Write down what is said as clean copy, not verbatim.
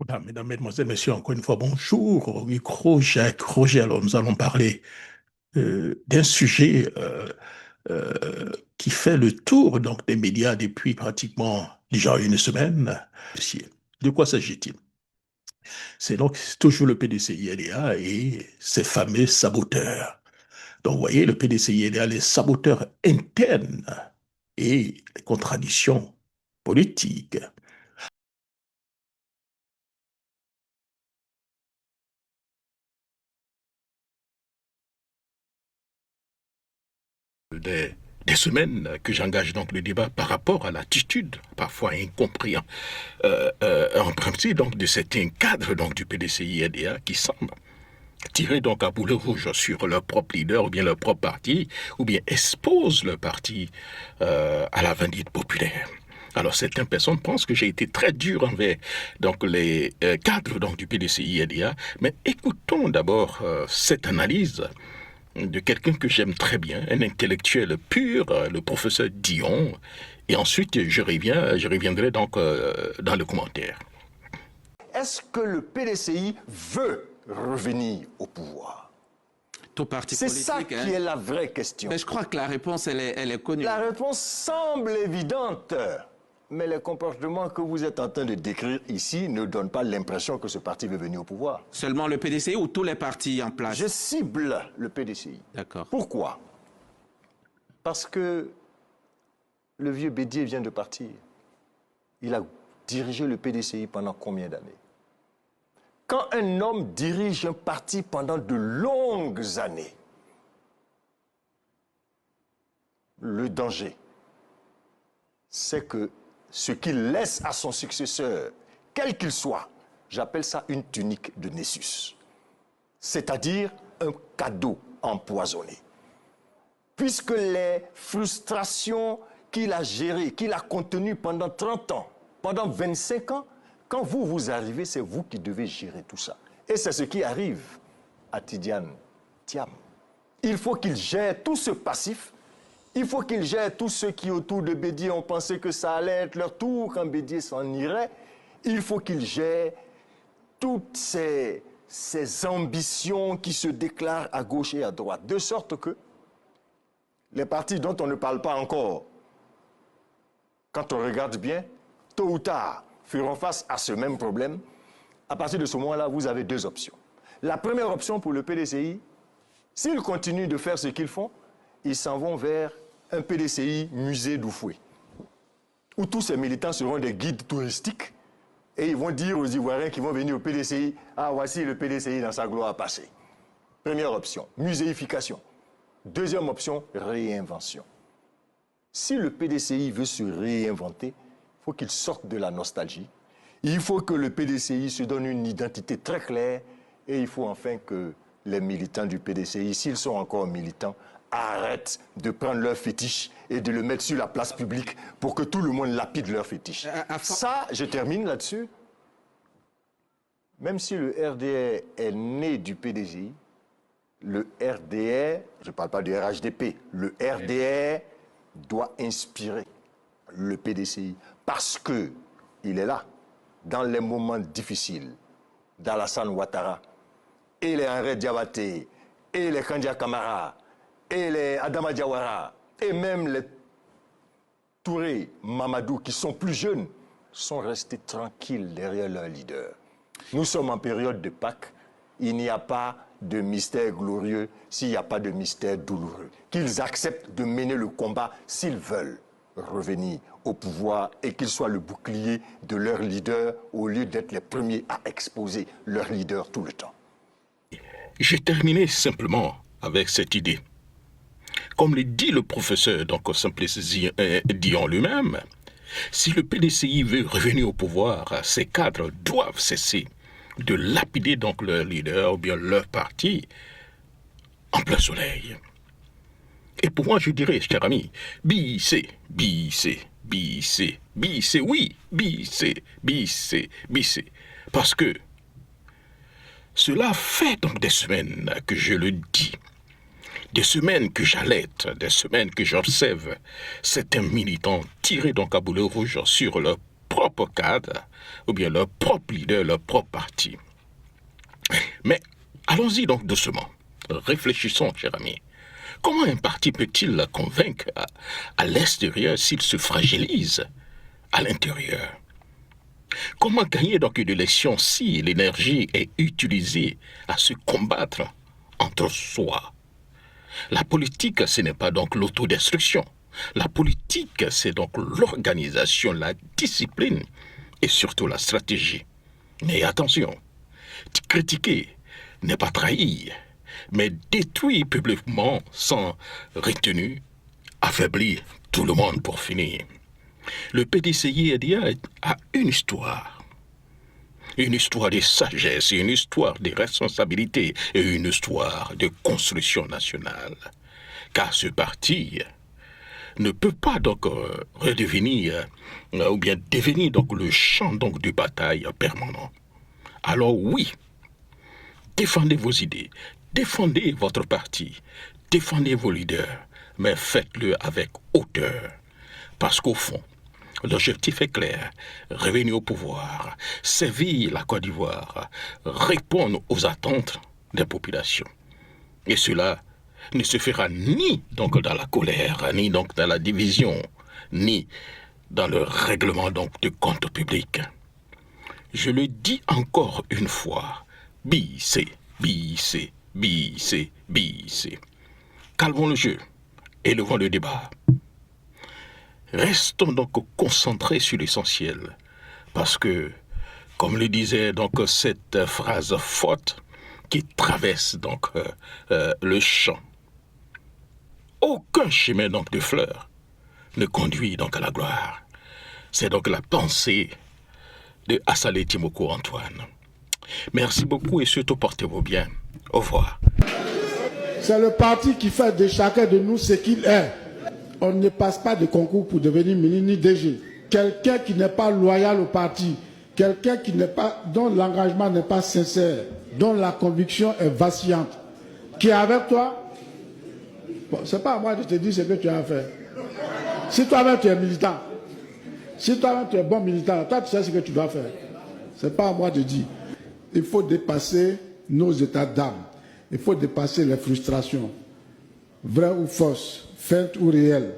Mesdames, Mesdemoiselles, Messieurs, encore une fois, bonjour. Au micro, Jacques Roger. Alors, nous allons parler d'un sujet qui fait le tour donc, des médias depuis pratiquement déjà une semaine. De quoi s'agit-il? C'est donc toujours le PDCI-LDA et ses fameux saboteurs. Donc, vous voyez, le PDCI-LDA, les saboteurs internes et les contradictions politiques. des, des semaines que j'engage donc le débat par rapport à l'attitude parfois incompréhensible donc de certains cadres donc du PDCI-LDA qui semblent tirer donc à boulet rouge sur leur propre leader ou bien leur propre parti ou bien exposent leur parti à la vindicte populaire. Alors certaines personnes pensent que j'ai été très dur envers donc les cadres donc du PDCI-LDA, mais écoutons d'abord cette analyse de quelqu'un que j'aime très bien, un intellectuel pur, le professeur Dion. Et ensuite, je reviendrai donc dans le commentaire. Est-ce que le PDCI veut revenir au pouvoir? Tout parti C'est politique. ça qui est la vraie question. Mais je crois que la réponse, elle est connue. La réponse semble évidente, mais les comportements que vous êtes en train de décrire ici ne donnent pas l'impression que ce parti veut venir au pouvoir. Seulement le PDCI ou tous les partis en place? Je cible le PDCI. D'accord. Pourquoi? Parce que le vieux Bédier vient de partir. Il a dirigé le PDCI pendant combien d'années? Quand un homme dirige un parti pendant de longues années, le danger, c'est que ce qu'il laisse à son successeur, quel qu'il soit, j'appelle ça une tunique de Nessus, c'est-à-dire un cadeau empoisonné. Puisque les frustrations qu'il a gérées, qu'il a contenues pendant 30 ans, pendant 25 ans, quand vous arrivez, c'est vous qui devez gérer tout ça. Et c'est ce qui arrive à Tidiane Thiam. Il faut qu'il gère tout ce passif. Il faut qu'il gère tous ceux qui, autour de Bédier, ont pensé que ça allait être leur tour quand Bédier s'en irait. Il faut qu'il gère toutes ces ambitions qui se déclarent à gauche et à droite. De sorte que les partis dont on ne parle pas encore, quand on regarde bien, tôt ou tard, feront face à ce même problème. À partir de ce moment-là, vous avez deux options. La première option pour le PDCI, s'ils continuent de faire ce qu'ils font, ils s'en vont vers un PDCI musée d'Oufoué, où tous ces militants seront des guides touristiques et ils vont dire aux Ivoiriens qui vont venir au PDCI, « Ah, voici le PDCI dans sa gloire passée ». Première option, muséification. Deuxième option, réinvention. Si le PDCI veut se réinventer, il faut qu'il sorte de la nostalgie. Il faut que le PDCI se donne une identité très claire et il faut enfin que les militants du PDCI, s'ils sont encore militants, arrêtent de prendre leur fétiche et de le mettre sur la place publique pour que tout le monde lapide leur fétiche. Ça, je termine là-dessus. Même si le RDR est né du PDCI, le RDR, je ne parle pas du RHDP, le RDR doit inspirer le PDCI parce qu'il est là, dans les moments difficiles, d'Alassane Ouattara, et les Henri Diabaté, et les Kandia Kamara, et les Adama Diawara, et même les Touré, Mamadou, qui sont plus jeunes, sont restés tranquilles derrière leur leader. Nous sommes en période de Pâques, il n'y a pas de mystère glorieux s'il n'y a pas de mystère douloureux. Qu'ils acceptent de mener le combat s'ils veulent revenir au pouvoir et qu'ils soient le bouclier de leur leader au lieu d'être les premiers à exposer leur leader tout le temps. J'ai terminé simplement avec cette idée. Comme le dit le professeur donc Simplice Dion lui-même, si le PDCI veut revenir au pouvoir, ses cadres doivent cesser de lapider donc leur leader ou bien leur parti en plein soleil. Et pour moi, je dirais, cher ami, bissez, bissez, bissez, bissez, oui, bissez, bissez, bissez. Parce que cela fait donc des semaines que je le dis, des semaines que j'allaite, des semaines que j'observe certains militants tirer donc à boulet rouge sur leur propre propre cadre, ou bien leur propre leader, leur propre parti. Mais allons-y donc doucement. Réfléchissons, cher ami. Comment un parti peut-il convaincre à l'extérieur s'il se fragilise à l'intérieur? Comment gagner donc une élection si l'énergie est utilisée à se combattre entre soi? La politique, ce n'est pas donc l'autodestruction. La politique, c'est donc l'organisation, la discipline et surtout la stratégie. Mais attention, critiquer n'est pas trahir, mais détruire publiquement sans retenue, affaiblir tout le monde pour finir. Le PDCI a une histoire de sagesse, une histoire de responsabilité et une histoire de construction nationale. Car ce parti ne peut pas donc redevenir ou bien devenir donc le champ donc de bataille permanent. Alors oui, défendez vos idées, défendez votre parti, défendez vos leaders, mais faites-le avec hauteur. Parce qu'au fond, l'objectif est clair, revenir au pouvoir, servir la Côte d'Ivoire, répondre aux attentes des populations. Et cela ne se fera ni donc dans la colère, ni donc dans la division, ni dans le règlement donc de comptes publics. Je le dis encore une fois, bissez. Calmons le jeu, élevons le débat. Restons donc concentrés sur l'essentiel, parce que, comme le disait donc cette phrase forte qui traverse donc le champ, aucun chemin donc de fleurs ne conduit donc à la gloire. C'est donc la pensée de Assalé Timoko Antoine. Merci beaucoup et surtout portez-vous bien. Au revoir. C'est le parti qui fait de chacun de nous ce qu'il est. On ne passe pas de concours pour devenir ministre ni DG. Quelqu'un qui n'est pas loyal au parti, quelqu'un dont l'engagement n'est pas sincère, dont la conviction est vacillante, qui est avec toi, bon, ce n'est pas à moi de te dire ce que tu as à faire. Si toi-même tu es militant, si toi-même tu es bon militant, toi tu sais ce que tu dois faire. Ce n'est pas à moi de dire. Il faut dépasser nos états d'âme. Il faut dépasser les frustrations, vraies ou fausses, faites ou réelles.